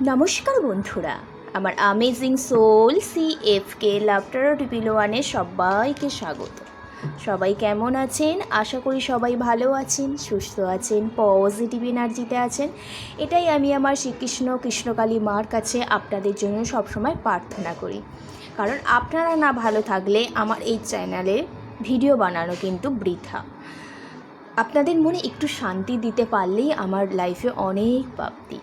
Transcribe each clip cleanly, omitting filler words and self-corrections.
নমস্কার বন্ধুরা, আমার অ্যামেজিং সোল CFK লাফটার টিপিলো ওয়ানে সবাইকে স্বাগত। সবাই কেমন আছেন? আশা করি সবাই ভালো আছেন, সুস্থ আছেন, পজিটিভ এনার্জিতে আছেন। এটাই আমি আমার শ্রীকৃষ্ণ কৃষ্ণকালী মার কাছে আপনাদের জন্য সবসময় প্রার্থনা করি, কারণ আপনারা না ভালো থাকলে আমার এই চ্যানেলে ভিডিও বানানো কিন্তু বৃথা। আপনাদের মনে একটু শান্তি দিতে পারলেই আমার লাইফে অনেক প্রাপ্তি।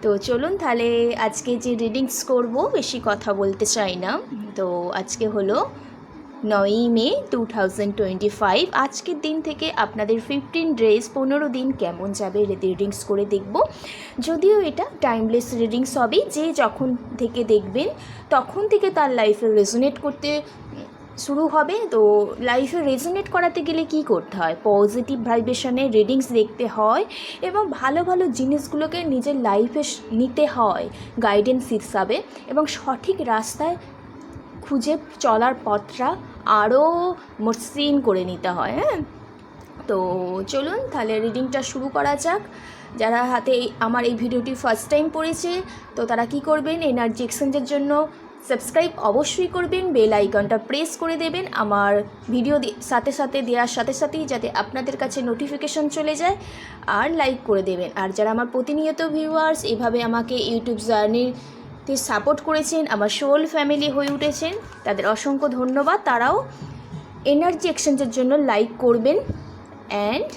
তো চলুন তাহলে আজকে যে রিডিংস করব, বেশি কথা বলতে চাই না। তো আজকে হলো 9ই মে 2025। আজকের দিন থেকে আপনাদের 15 ডেজ 15 দিন কেমন যাবে রিডিংস করে দেখব। যদিও এটা টাইমলেস রিডিংস হবে, যে যখন থেকে দেখবেন তখন থেকে তার লাইফে রেজোনেট করতে শুরু হবে। তো লাইফে রেজোনেট করাতে গেলে কি করতে হয়? পজিটিভ ভাইব্রেশনে রিডিংস দেখতে হয় এবং ভালো ভালো জিনিসগুলোকে নিজের লাইফে নিতে হয় গাইডেন্স হিসাবে, এবং সঠিক রাস্তায় খুঁজে চলার পথটা আরও মসৃণ করে নিতে হয়। তো চলুন তাহলে রিডিংটা শুরু করা যাক। যারা হাতে আমার এই ভিডিওটি ফার্স্ট টাইম পড়েছে, তো তারা কি করবেন, এনার্জি এক্সচেঞ্জের জন্য সাবস্ক্রাইব অবশ্যই করবেন, বেল আইকনটা প্রেস করে দেবেন আমার ভিডিও সাথে সাথে দেওয়ার সাথে সাথেই, যাতে আপনাদের কাছে নোটিফিকেশন চলে যায়, আর লাইক করে দেবেন। আর যারা আমার প্রতিনিয়ত ভিউয়ার্স এভাবে আমাকে ইউটিউব জার্নিতে সাপোর্ট করেছেন, আমার সোল ফ্যামিলি হয়ে উঠেছেন, তাদের অসংখ্য ধন্যবাদ। তারাও এনার্জি এক্সচেঞ্জের জন্য লাইক করবেন অ্যান্ড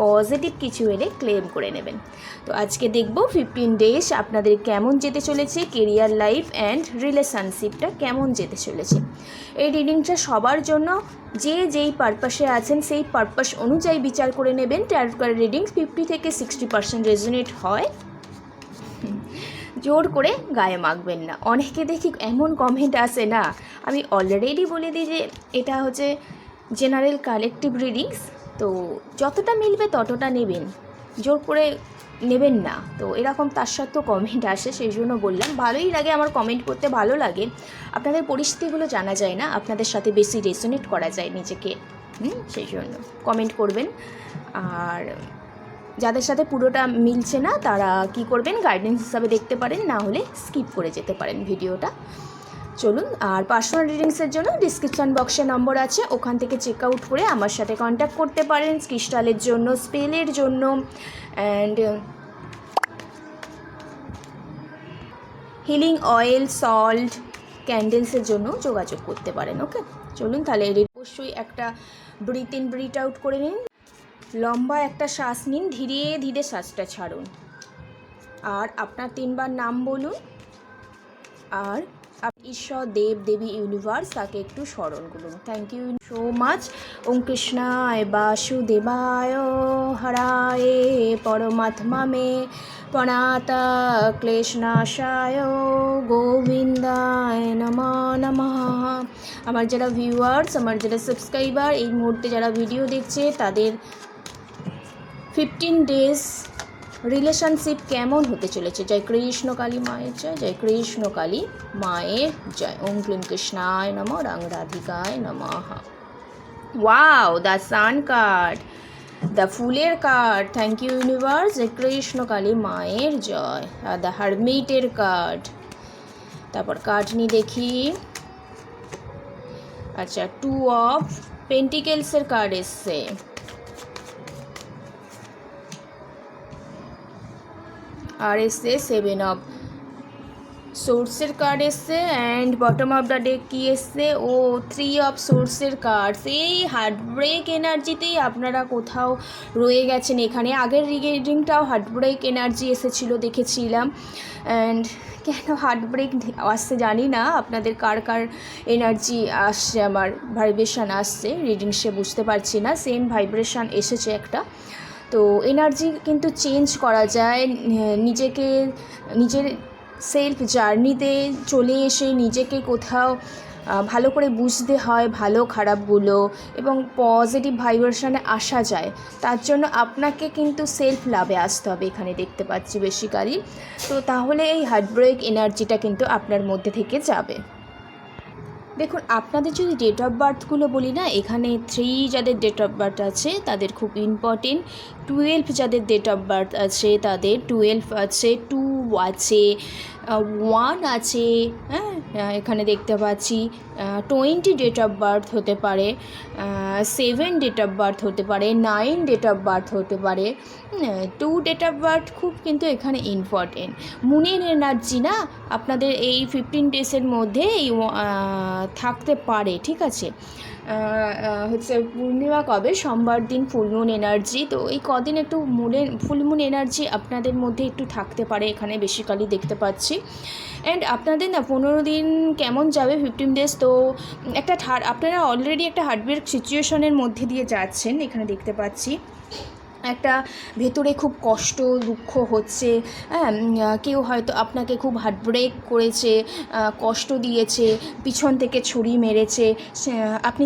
পজিটিভ কিছু এলে ক্লেম করে নেবেন। তো আজকে দেখব 15 ডেজ আপনাদের কেমন যেতে চলেছে, কেরিয়ার, লাইফ অ্যান্ড রিলেশনশিপটা কেমন যেতে চলেছে। এই রিডিংটা সবার জন্য, যে যেই পারপাসে আছেন সেই পারপাস অনুযায়ী বিচার করে নেবেন। ট্যারো কার্ড রিডিংস 50 থেকে 60% রেজোনেট হয়, জোর করে গায়ে মাখবেন না। অনেকে দেখি এমন কমেন্ট আসে না, আমি অলরেডি বলে দিই যে এটা হচ্ছে জেনারেল কালেকটিভ রিডিংস, তো যতটা মিলবে ততটা নেবেন, জোর করে নেবেন না। তো এরকম তার সত্ত্বেও কমেন্ট আসে, সেই জন্য বললাম। ভালোই লাগে, আমার কমেন্ট করতে ভালো লাগে। আপনাদের পরিস্থিতিগুলো জানা যায় না, আপনাদের সাথে বেশি রেজোনেট করা যায় নিজেকে, সেই জন্য কমেন্ট করবেন। আর যাদের সাথে পুরোটা মিলছে না তারা কি করবেন, গাইডেন্স হিসাবে দেখতে পারেন, না হলে স্কিপ করে যেতে পারেন ভিডিওটা। চলুন, আর পার্সোনাল রিডিংসের জন্য ডিসক্রিপশান বক্সে নম্বর আছে, ওখান থেকে চেক আউট করে আমার সাথে কন্ট্যাক্ট করতে পারেন। ক্রিস্টালের জন্য, স্পেলের জন্য অ্যান্ড হিলিং অয়েল, সল্ট, ক্যান্ডেলসের জন্য যোগাযোগ করতে পারেন। ওকে, চলুন তাহলে অবশ্যই একটা ব্রিথ ইন ব্রিথ আউট করে নিন। লম্বা একটা শ্বাস নিন, ধীরে ধীরে শ্বাসটা ছাড়ুন, আর আপনার 3 বার নাম বলুন। আর ঈশ্বর, দেব দেবী, ইউনিভার্স, তাকে একটু স্মরণ করুন। Thank you so much. Om কৃষ্ণায় বাসুদেবায় হরায় পরমাত্মা মে প্রণাতা ক্লেশনাশায় গোবিন্দায় নমঃ নমঃ। আমার যারা ভিউয়ার্স, আমার যারা সাবস্ক্রাইবার, এই মুহূর্তে যারা ভিডিও দেখছে, তাদের 15 ডেজ রিলেশনশিপ কেমন হতে চলেছে। জয় কৃষ্ণ কালী মায়ের জয়, জয় কৃষ্ণ কালী মায়ের জয়। ওম ক্লিম কৃষ্ণায় নমঃ, রাং রাধিকায় নমঃ। Wow, the sun card, the ফুলের কার্ড, থ্যাংক ইউ ইউনিভার্স, জয় কৃষ্ণ কালী মায়ের জয়। আর দ্য হারমিটের কার্ড। তারপর কার্ড নিয়ে দেখি। আচ্ছা, 2 অফ পেন্টিকেলসের কার্ড এসছে, আর এসছে 7 অফ সোর্সের কার্ড এসছে, and bottom of the deck কি এসছে, ও 3 অফ সোর্সের কার্ড। সেই হার্টব্রেক এনার্জিতেই আপনারা কোথাও রয়ে গেছেন। এখানে আগের রিডিংটাও হার্টব্রেক এনার্জি এসেছিলো, দেখেছিলাম। অ্যান্ড কেন হার্টব্রেক আসছে জানি না, আপনাদের কার কার এনার্জি আসছে, আমার ভাইব্রেশান আসছে রিডিংসে বুঝতে পারছি না। সেম ভাইব্রেশান এসেছে একটা। তো এনার্জি কিন্তু চেঞ্জ করা যায়, নিজেকে নিজের সেলফ জার্নিতে চলে এসে নিজেকে কোথাও ভালো করে বুঝতে হয় ভালো খারাপগুলো, এবং পজিটিভ ভাইব্রেশনে আসা যায়। তার জন্য আপনাকে কিন্তু সেলফ লাভে আসতে হবে, এখানে দেখতে পাচ্ছি বেসিক্যালি। তো তাহলে এই হার্টব্রেক এনার্জিটা কিন্তু আপনার মধ্যে থেকে যাবে। দেখুন, আপনাদের যদি ডেট অফ বার্থগুলো বলি না, এখানে 3 যাদের ডেট অফ বার্থ আছে তাদের খুব ইম্পর্টেন্ট। 12 যাদের ডেট অফ বার্থ আছে তাদের 12 আছে, 2 আছে, 1 আছে, হ্যাঁ এখানে দেখতে পাচ্ছি 20 ডেট অফ বার্থ হতে পারে, 7 ডেট অফ বার্থ হতে পারে, 9 ডেট অফ বার্থ হতে পারে, 2 ডেট অফ বার্থ খুব কিন্তু এখানে ইম্পর্টেন্ট। মুনের এনার্জি না আপনাদের এই 15 ডেজের মধ্যে এই থাকতে পারে, ঠিক আছে। হচ্ছে পূর্ণিমা কবে, সোমবার দিন ফুলমুন এনার্জি, তো এই কদিন একটু ফুলমুন এনার্জি আপনাদের মধ্যে একটু থাকতে পারে এখানে বেসিক্যালি দেখতে পাচ্ছি। অ্যান্ড আপনাদের না 15 দিন কেমন যাবে, 15 ডেজ, তো একটা আপনারা অলরেডি একটা হার্টব্রেক সিচুয়েশনের মধ্যে দিয়ে যাচ্ছেন এখানে দেখতে পাচ্ছি। একটা ভেতরে খুব কষ্ট দুঃখ হচ্ছে, হ্যাঁ কেউ হয়তো আপনাকে খুব হার্টব্রেক করেছে, কষ্ট দিয়েছে, পিছন থেকে ছুরি মেরেছে, আপনি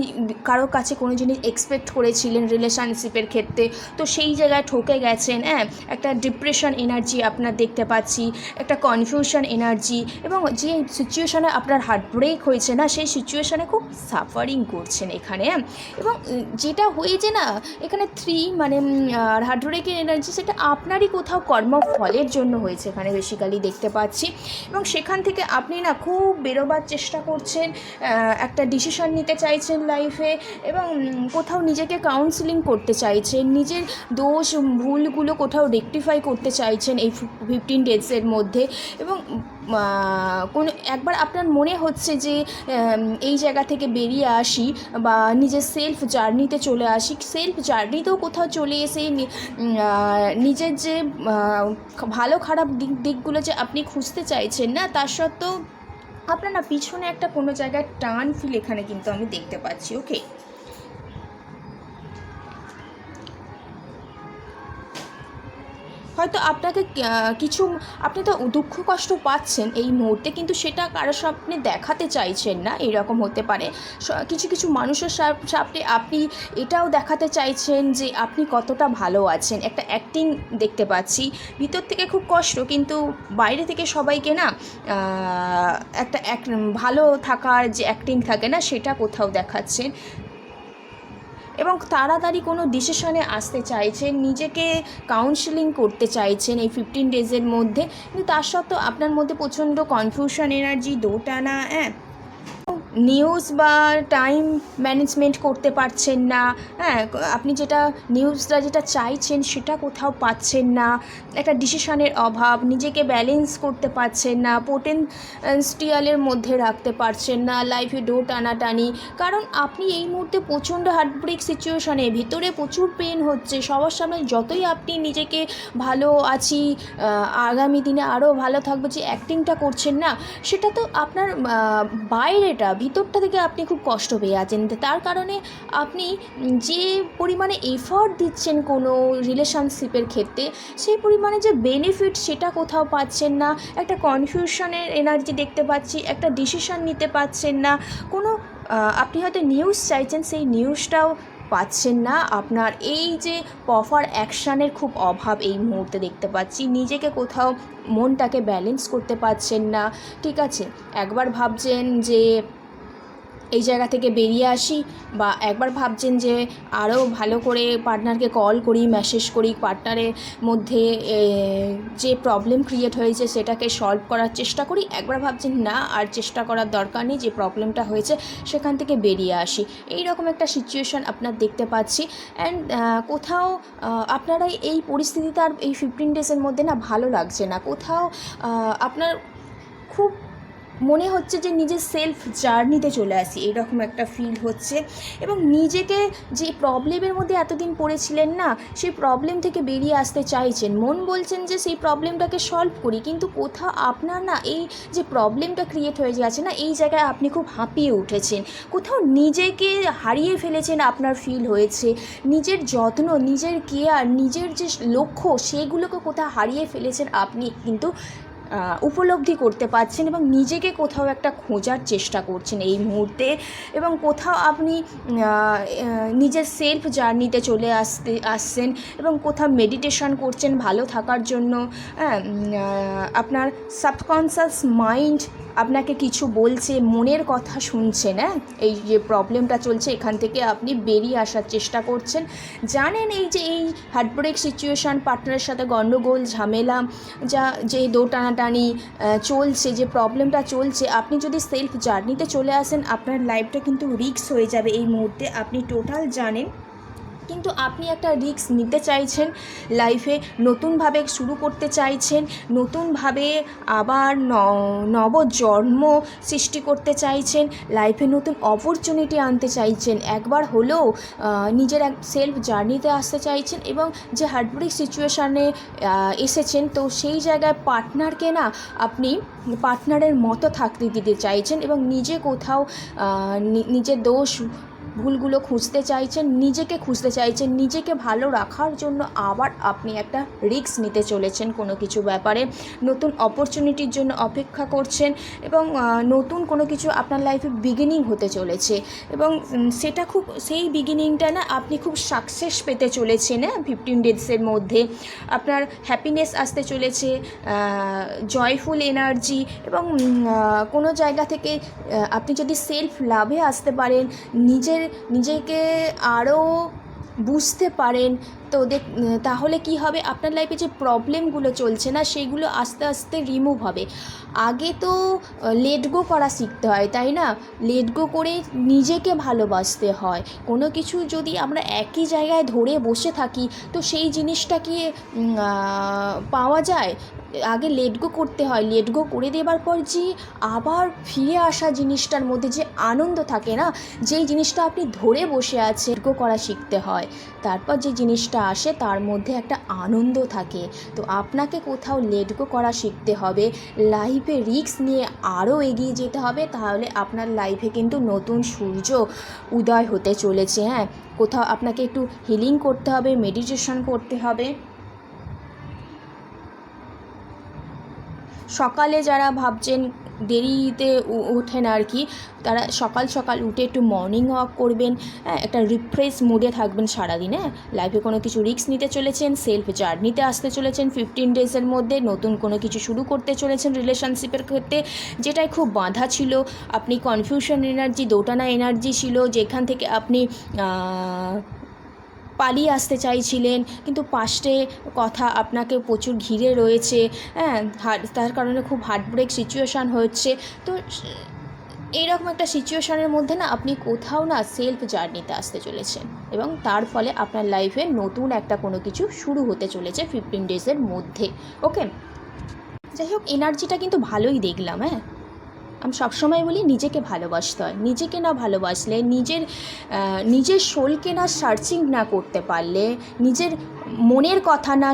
কারোর কাছে কোনো জিনিস এক্সপেক্ট করেছিলেন রিলেশনশিপের ক্ষেত্রে, তো সেই জায়গায় ঠকে গেছেন, হ্যাঁ একটা ডিপ্রেশন এনার্জি আপনার দেখতে পাচ্ছি, একটা কনফিউশন এনার্জি, এবং যে সিচুয়েশানে আপনার হার্টব্রেক হয়েছে না সেই সিচুয়েশানে খুব সাফারিং করছেন এখানে, এবং যেটা হয়েছে না এখানে 3 মানে আর হার্টব্রেকের এনার্জি সেটা আপনারই কোথাও কর্মফলের জন্য হয়েছে এখানে বেসিক্যালি দেখতে পাচ্ছি, এবং সেখান থেকে আপনি না খুব বেরোবার চেষ্টা করছেন, একটা ডিসিশন নিতে চাইছেন লাইফে, এবং কোথাও নিজেকে কাউন্সিলিং করতে চাইছেন, নিজের দোষ ভুলগুলো কোথাও রেকটিফাই করতে চাইছেন এই 15 ডেজের মধ্যে, এবং কোনো একবার আপনার মনে হচ্ছে যে এই জায়গা থেকে বেরিয়ে আসি বা নিজের সেলফ জার্নিতে চলে আসি, সেলফ জার্নিতেও কোথাও চলে এসে নিজের যে ভালো খারাপ দিকগুলো যে আপনি খুঁজতে চাইছেন না, তার সত্ত্বেও আপনার না পিছনে একটা কোনো জায়গায় টান ফিল এখানে কিন্তু আমি দেখতে পাচ্ছি। ওকে, হয়তো আপনাকে কিছু আপনি তো দুঃখ কষ্ট পাচ্ছেন এই মুহূর্তে, কিন্তু সেটা কারোর সামনে দেখাতে চাইছেন না, এরকম হতে পারে। কিছু কিছু মানুষের সামনে আপনি এটাও দেখাতে চাইছেন যে আপনি কতটা ভালো আছেন, একটা অ্যাক্টিং দেখতে পাচ্ছি, ভিতর থেকে খুব কষ্ট কিন্তু বাইরে থেকে সবাইকে না একটা ভালো থাকার যে অ্যাক্টিং থাকে না সেটা কোথাও দেখাচ্ছেন, এবং তাড়াতাড়ি কোনো ডিসিশনে আসতে চাইছেন, নিজেকে কাউন্সিলিং করতে চাইছেন এই 15 ডেজের মধ্যে, কিন্তু তার সত্ত্বেও আপনার মধ্যে প্রচণ্ড কনফিউশন এনার্জি, দোটানা, নিউজ বা টাইম ম্যানেজমেন্ট করতে পারছেন না, হ্যাঁ আপনি যেটা চাইছেন সেটা কোথাও পাচ্ছেন না, একটা ডিসিশনের অভাব, নিজেকে ব্যালেন্স করতে পারছেন না, পোটেনশিয়ালের মধ্যে রাখতে পারছেন না, লাইফে টানাটানি, কারণ আপনি এই মুহূর্তে প্রচণ্ড হার্টব্রেক সিচুয়েশনে, ভিতরে প্রচুর পেন হচ্ছে, সবার সামনে যতই আপনি নিজেকে ভালো আছি, আগামী দিনে আরও ভালো থাকবো যে অ্যাক্টিংটা করছেন না, সেটা তো আপনার বাইরেটা, ভিতরটা থেকে আপনি খুব কষ্ট পেয়ে আছেন, তার কারণে আপনি যে পরিমাণে এফর্ট দিচ্ছেন কোনো রিলেশনশিপের ক্ষেত্রে সেই পরিমাণে যে বেনিফিট সেটা কোথাও পাচ্ছেন না, একটা কনফিউশনের এনার্জি দেখতে পাচ্ছি, একটা ডিসিশন নিতে পারছেন না, কোনো আপনি হয়তো নিউজ চাইছেন সেই নিউজটাও পাচ্ছেন না, আপনার এই যে প্রপার অ্যাকশানের খুব অভাব এই মুহূর্তে দেখতে পাচ্ছি, নিজেকে কোথাও মনটাকে ব্যালেন্স করতে পারছেন না, ঠিক আছে। একবার ভাবছেন যে এই জায়গা থেকে বেরিয়ে আসি, বা একবার ভাবছেন যে আরও ভালো করে পার্টনারকে কল করি, মেসেজ করি, পার্টনারের মধ্যে যে প্রবলেম ক্রিয়েট হয়েছে সেটাকে সলভ করার চেষ্টা করি, একবার ভাবছেন না আর চেষ্টা করার দরকার নেই, যে প্রবলেমটা হয়েছে সেখান থেকে বেরিয়ে আসি, এই রকম একটা সিচুয়েশান আপনার দেখতে পাচ্ছি। অ্যান্ড কোথাও আপনারা এই পরিস্থিতিতে আর এই 15 ডেজের মধ্যে না ভালো লাগছে না, কোথাও আপনার খুব মনে হচ্ছে যে নিজের সেলফ জার্নিতে চলে আসি, এইরকম একটা ফিল হচ্ছে, এবং নিজেকে যে প্রবলেমের মধ্যে এতদিন পড়েছিলেন না সেই প্রবলেম থেকে বেরিয়ে আসতে চাইছেন, মন বলছেন যে সেই প্রবলেমটাকে সলভ করি, কিন্তু কোথাও আপনার না এই যে প্রবলেমটা ক্রিয়েট হয়ে যাচ্ছে না এই জায়গায় আপনি খুব হাঁপিয়ে উঠেছেন, কোথাও নিজেকে হারিয়ে ফেলেছেন আপনার ফিল হয়েছে, নিজের যত্ন, নিজের কেয়ার, নিজের যে লক্ষ্য সেগুলোকে কোথাও হারিয়ে ফেলেছেন আপনি কিন্তু উপলব্ধি করতে পারছেন, এবং নিজেকে কোথাও একটা খোঁজার চেষ্টা করছেন এই মুহূর্তে, এবং কোথাও আপনি নিজের সেলফ জার্নিতে চলে আসছেন, এবং কোথাও মেডিটেশন করছেন ভালো থাকার জন্য, আপনার সাবকনশাস মাইন্ড আপনাকে কিছু বলছে, মনের কথা শুনছেন। হ্যাঁ, এই যে প্রবলেমটা চলছে এখান থেকে আপনি বেরিয়ে আসার চেষ্টা করছেন। জানেন এই যে এই হার্টব্রেক সিচুয়েশান, পার্টনারের সাথে গণ্ডগোল ঝামেলা, যে দোটানাটানি চলছে, যে প্রবলেমটা চলছে, আপনি যদি সেলফ জার্নিতে চলে আসেন আপনার লাইফটা কিন্তু রিস্ক হয়ে যাবে এই মুহূর্তে। আপনি টোটাল জানেন, কিন্তু আপনি একটা রিস্ক নিতে চাইছেন, লাইফে নতুনভাবে শুরু করতে চাইছেন, নতুনভাবে আবার নবজন্ম সৃষ্টি করতে চাইছেন, লাইফে নতুন অপরচুনিটি আনতে চাইছেন, একবার হলেও নিজের এক সেলফ জার্নিতে আসতে চাইছেন, এবং যে হার্টব্রেক সিচুয়েশানে এসেছেন তো সেই জায়গায় পার্টনারকে না আপনি পার্টনারের মতো থাকতে দিতে চাইছেন, এবং নিজে কোথাও নিজের দোষ ভুলগুলো খুঁজতে চাইছেন, নিজেকে খুঁজতে চাইছেন, নিজেকে ভালো রাখার জন্য আবার আপনি একটা রিস্ক নিতে চলেছেন কোনো কিছু ব্যাপারে, নতুন অপরচুনিটির জন্য অপেক্ষা করছেন, এবং নতুন কোনো কিছু আপনার লাইফে বিগিনিং হতে চলেছে, এবং সেটা খুব সেই বিগিনিংটা না আপনি খুব সাকসেস পেতে চলেছেন। 15 ডেজের মধ্যে আপনার হ্যাপিনেস আসতে চলেছে, জয়ফুল এনার্জি, এবং কোনো জায়গা থেকে আপনি যদি সেলফ লাভে আসতে পারেন, নিজেকে আরও বুঝতে পারেন, তো তাহলে কি হবে, আপনার লাইফে যে প্রবলেমগুলো চলছে না সেগুলো আস্তে আস্তে রিমুভ হবে। আগে তো লেট গো করা শিখতে হয়, তাই না? লেট গো করে নিজেকে ভালোবাসতে হয়। কোনো কিছু যদি আমরা একই জায়গায় ধরে বসে থাকি তো সেই জিনিসটা কি পাওয়া যায়? আগে লেট গো করতে হয়, লেট গো করে দেবার পর যে আবার ফিরে আসা জিনিসটার মধ্যে যে আনন্দ থাকে না, যেই জিনিসটা আপনি ধরে বসে আছে, লেট গো করা শিখতে হয়, তারপর যে জিনিসটা আসে তার মধ্যে একটা আনন্দ থাকে। তো আপনাকে কোথাও লেট গো করা শিখতে হবে, লাইফে রিস্ক নিয়ে আরও এগিয়ে যেতে হবে, তাহলে আপনার লাইফে কিন্তু নতুন সূর্য উদয় হতে চলেছে। কোথাও আপনাকে একটু হিলিং করতে হবে, মেডিটেশন করতে হবে। সকালে যারা ভাবছেন দেরিতে ওঠেন আর কি, তারা সকাল সকাল উঠে একটু মর্নিং ওয়াক করবেন, একটা রিফ্রেশ মুডে থাকবেন সারাদিন। লাইফে কোনো কিছু রিস্ক নিতে চলেছেন, সেলফ জার্নিতে আসতে চলেছেন 15 ডেজের মধ্যে, নতুন কোনো কিছু শুরু করতে চলেছেন রিলেশনশিপের ক্ষেত্রে, যেটাই খুব বাঁধা ছিল, আপনি কনফিউশন এনার্জি, দোটানা এনার্জি ছিল, যেখান থেকে আপনি পালিয়ে আসতে চাইছিলেন, কিন্তু পাস্টে কথা আপনাকে প্রচুর ঘিরে রয়েছে, তার কারণে খুব হার্টব্রেক সিচুয়েশান হচ্ছে। তো এইরকম একটা সিচুয়েশানের মধ্যে না আপনি কোথাও না সেলফ জার্নিতে আসতে চলেছেন, এবং তার ফলে আপনার লাইফে নতুন একটা কোনো কিছু শুরু হতে চলেছে 15 ডেজের মধ্যে। ওকে, যাই হোক, এনার্জিটা কিন্তু ভালোই দেখলাম। আমি সবসময় বলি নিজেকে ভালোবাসতে হয়, নিজেকে না ভালোবাসলে, নিজের সোলকে না সার্চিং না করতে পারলে, নিজের মনের কথা না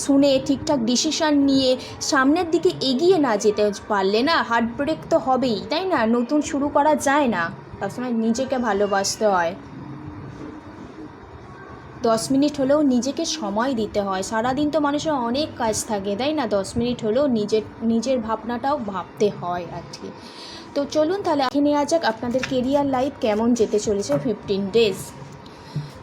শুনে ঠিকঠাক ডিসিশান নিয়ে সামনের দিকে এগিয়ে না যেতে পারলে না হার্টব্রেক তো হবেই, তাই না? নতুন শুরু করা যায় না, সবসময় নিজেকে ভালোবাসতে হয়। 10 মিনিট হলেও নিজেকে সময় দিতে হয়। সারাদিন তো মানুষের অনেক কাজ থাকে, তাই না? 10 মিনিট হলেও নিজের ভাবনাটাও ভাবতে হয় আর কি। তো চলুন তাহলে দেখে নেওয়া যাক আপনাদের কেরিয়ার লাইফ কেমন যেতে চলেছে 15 ডেজ।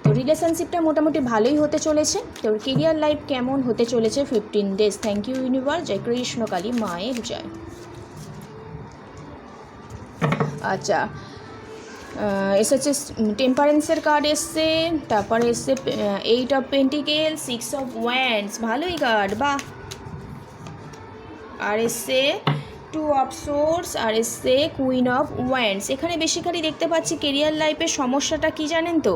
তো রিলেশনশিপটা মোটামুটি ভালোই হতে চলেছে। তো কেরিয়ার লাইফ কেমন হতে চলেছে 15 ডেজ। Thank you universe. জয় কৃষ্ণ কালী মায়ের জয়। আচ্ছা, এসেছে টেম্পারেন্সের কার্ড এসছে, তারপরে এসছে 8 অফ পেন্টিকেল, 6 অফ ওয়ান্ডস, ভালোই কার্ড, বাহ। আর এসছে 2 অফ সোর্স, আর এসছে কুইন অফ ওয়ান্ডস। এখানে বেসিক্যালি দেখতে পাচ্ছি কেরিয়ার লাইফের সমস্যাটা কি জানেন তো,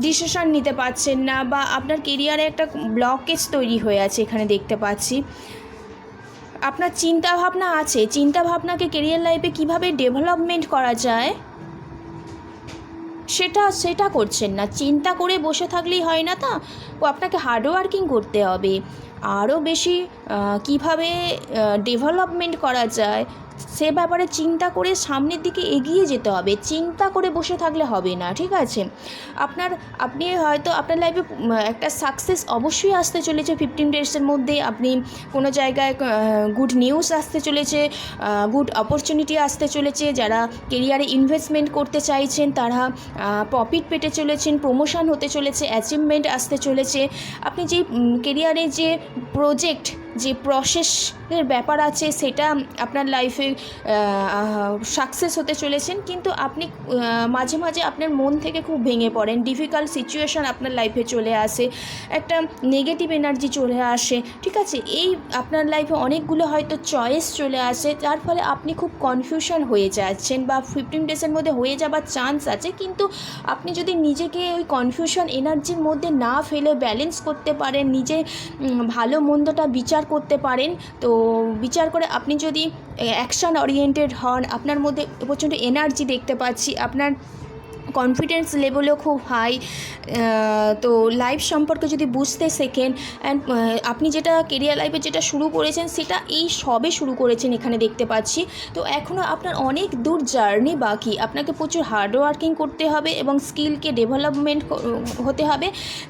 ডিসিশন নিতে পারছেন না, বা আপনার কেরিয়ারে একটা ব্লকেজ তৈরি হয়ে আছে। এখানে দেখতে পাচ্ছি আপনার চিন্তাভাবনা আছে, চিন্তাভাবনাকে কেরিয়ার লাইফে কিভাবে ডেভেলপমেন্ট করা যায় সেটা করছেন না। চিন্তা করে বসে থাকলেই হয় না, তা আপনাকে হার্ডওয়ার্কিং করতে হবে, আরও বেশি কিভাবে ডেভেলপমেন্ট করা যায় সে ব্যাপারে চিন্তা করে সামনের দিকে এগিয়ে যেতে হবে। চিন্তা করে বসে থাকলে হবে না, ঠিক আছে? আপনি হয়তো আপনার লাইফে একটা সাকসেস অবশ্যই আসতে চলেছে 15 ডেজের মধ্যে। আপনি কোনো জায়গায় গুড নিউজ আসতে চলেছে, গুড অপরচুনিটি আসতে চলেছে। যারা কেরিয়ারে ইনভেস্টমেন্ট করতে চাইছেন তারা প্রফিট পেতে চলেছেন, প্রমোশন হতে চলেছে, অ্যাচিভমেন্ট আসতে চলেছে। আপনি যেই কেরিয়ারে যে প্রজেক্ট যে প্রসেসের ব্যাপার আছে সেটা আপনার লাইফে সাকসেস হতে চলেছেন, কিন্তু আপনি মাঝে মাঝে আপনার মন থেকে খুব ভেঙে পড়েন, ডিফিকাল্ট সিচুয়েশান আপনার লাইফে চলে আসে, একটা নেগেটিভ এনার্জি চলে আসে, ঠিক আছে। এই আপনার লাইফে অনেকগুলো হয়তো চয়েস চলে আসে, যার ফলে আপনি খুব কনফিউশন হয়ে যাচ্ছেন বা 15 ডেজের মধ্যে হয়ে যাবার চান্স আছে। কিন্তু আপনি যদি নিজেকে ওই কনফিউশন এনার্জির মধ্যে না ফেলে ব্যালেন্স করতে পারেন, নিজে ভালো মন্দটা বিচার করতে পারেন, তো বিচার করে আপনি যদি অ্যাকশান ওরিয়েন্টেড হন, আপনার মধ্যে প্রচণ্ড এনার্জি দেখতে পাচ্ছি, আপনার কনফিডেন্স লেভেলও খুব হাই, তো লাইফ সম্পর্কে যদি বুঝতে শেখেন অ্যান্ড আপনি যেটা কেরিয়ার লাইফে যেটা শুরু করেছেন সেটা এই সবে শুরু করেছেন এখানে দেখতে পাচ্ছি। তো এখনও আপনার অনেক দূর জার্নি বাকি, আপনাকে প্রচুর হার্ডওয়ার্কিং করতে হবে এবং স্কিলকে ডেভেলপমেন্ট হতে হবে।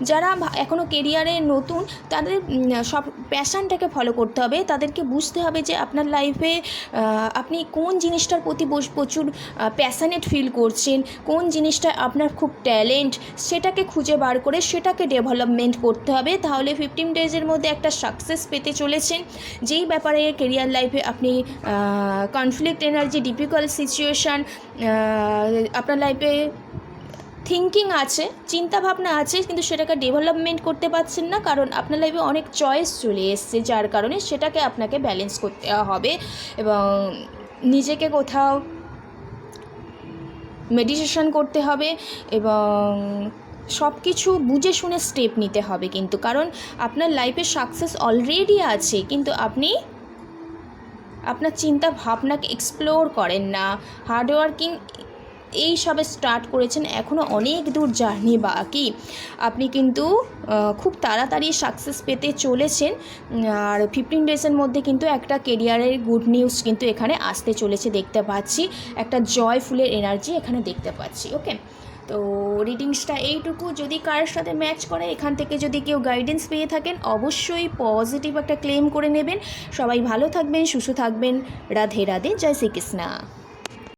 যারা এখনও কেরিয়ারে নতুন তাদের সব প্যাশানটাকে ফলো করতে হবে, তাদেরকে বুঝতে হবে যে আপনার লাইফে আপনি কোন জিনিসটার প্রতি প্রচুর প্যাশানেট ফিল করছেন, কোন জিনিসটা আপনার খুব ট্যালেন্ট, সেটাকে খুঁজে বার করে সেটাকে ডেভেলপমেন্ট করতে হবে। তাহলে 15 ডেজের মধ্যে একটা সাকসেস পেতে চলেছেন। যেই ব্যাপারে কেরিয়ার লাইফে আপনি কনফ্লিক্ট এনার্জি, ডিফিকাল্ট সিচুয়েশান আপনার লাইফে থিঙ্কিং আছে, চিন্তাভাবনা আছে, কিন্তু সেটাকে ডেভেলপমেন্ট করতে পারছেন না, কারণ আপনার লাইফে অনেক চয়েস চলে এসছে, যার কারণে সেটাকে আপনাকে ব্যালেন্স করতে হবে এবং নিজেকে কোথাও মেডিটেশন করতে হবে এবং সব কিছু বুঝে শুনে স্টেপ নিতে হবে। কিন্তু কারণ আপনার লাইফে সাকসেস অলরেডি আছে, কিন্তু আপনি আপনার চিন্তা ভাবনাকে এক্সপ্লোর করেন না, হার্ডওয়ার্কিং এই সবে স্টার্ট করেছেন, এখনও অনেক দূর জার্নি বাকি। আপনি কিন্তু খুব তাড়াতাড়ি সাকসেস পেতে চলেছেন, আর 15 ডেজের মধ্যে কিন্তু একটা কেরিয়ারের গুড নিউজ কিন্তু এখানে আসতে চলেছে দেখতে পাচ্ছি, একটা জয়ফুলের এনার্জি এখানে দেখতে পাচ্ছি। ওকে, তো রিডিংসটা এইটুকু। যদি কারোর সাথে ম্যাচ করে, এখান থেকে যদি কেউ গাইডেন্স পেয়ে থাকেন, অবশ্যই পজিটিভ একটা ক্লেম করে নেবেন। সবাই ভালো থাকবেন, সুস্থ থাকবেন। রাধে রাধে, জয় শ্রীকৃষ্ণ।